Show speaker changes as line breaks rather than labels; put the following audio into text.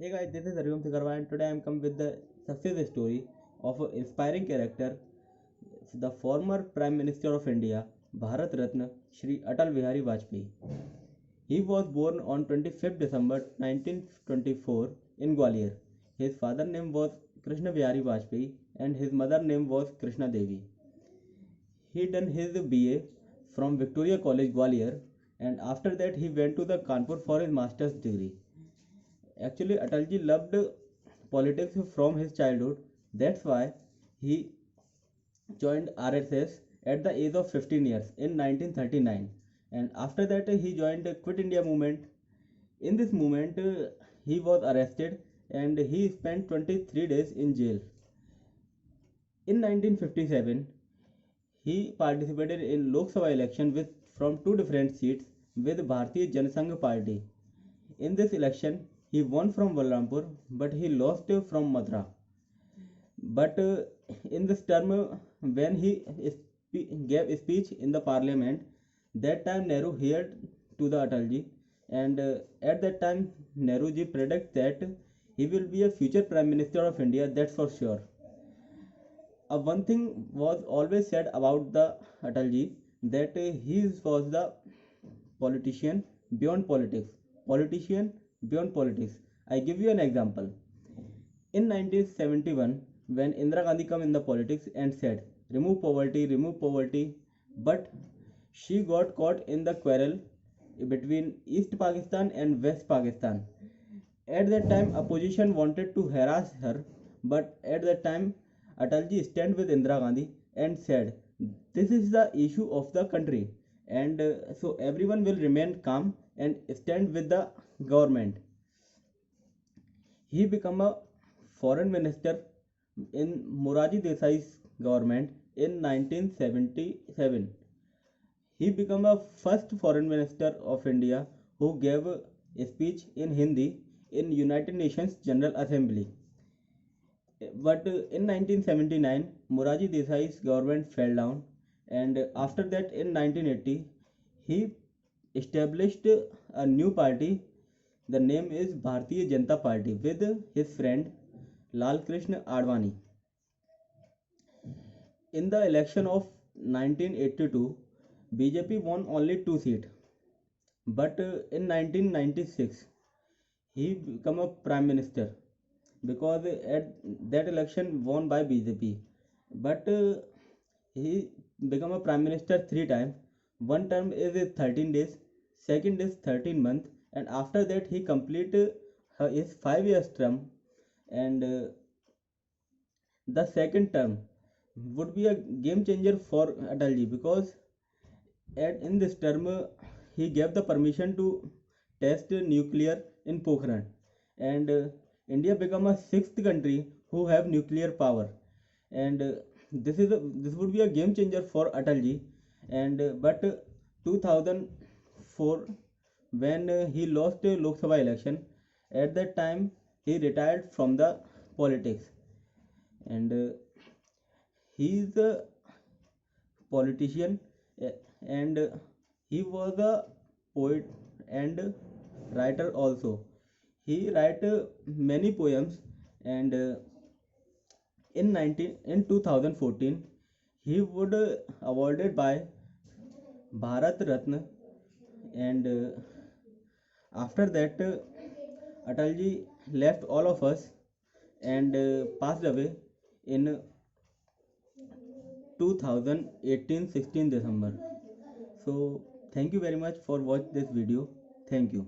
Hey guys, this is Arium Sikarwa and today I am come with the success story of an inspiring character, the former Prime Minister of India, Bharat Ratna, Shri Atal Bihari Vajpayee. He was born on 25th December 1924 in Gwalior. His father name was Krishna Bihari Vajpayee and his mother name was Krishna Devi. He done his BA from Victoria College Gwalior and after that he went to the Kanpur for his master's degree. Actually, Atalji loved politics from his childhood. That's why he joined RSS at the age of 15 years in 1939. And after that, he joined the Quit India movement. In this movement, he was arrested and he spent 23 days in jail. In 1957, he participated in Lok Sabha election with from two different seats with Bharatiya Janasangh Party. In this election, he won from Balrampur, but he lost from Mathura. But in this term, when he gave a speech in the parliament, that time Nehru heard to the Atalji, and at that time Nehruji predicts that he will be a future Prime Minister of India. That's for sure. One thing was always said about the Atalji that he was the politician beyond politics. Politician beyond politics. I give you an example. In 1971, when Indira Gandhi came in the politics and said, remove poverty, but she got caught in the quarrel between East Pakistan and West Pakistan. At that time, opposition wanted to harass her, but at that time, Atalji stand with Indira Gandhi and said, "This is the issue of the country, and so everyone will remain calm and stand with the government." He became a foreign minister in Morarji Desai's government in 1977. He became a first foreign minister of India who gave a speech in Hindi in United Nations General Assembly. But in 1979, Morarji Desai's government fell down, and after that, in 1980, he established a new party. The name is Bharatiya Janata Party with his friend Lal Krishna Advani. In the election of 1982, BJP won only two seats, but in 1996 he became a prime minister because at that election won by BJP. But he became a prime minister three times. One term is 13 days, second is 13 months, and after that he complete his 5 years term. And the second term would be a game changer for Atalji because in this term he gave the permission to test nuclear in Pokhran, and India became a sixth country who have nuclear power, and this would be a game changer for Atalji, and but 2004 when he lost Lok Sabha election, at that time he retired from the politics, and he is a politician, uh, and he was a poet and writer also. He write many poems, and in 2014 he would awarded by Bharat Ratna, and after that Atalji left all of us and passed away in 2018 16 December. So thank you very much for watch this video. Thank you.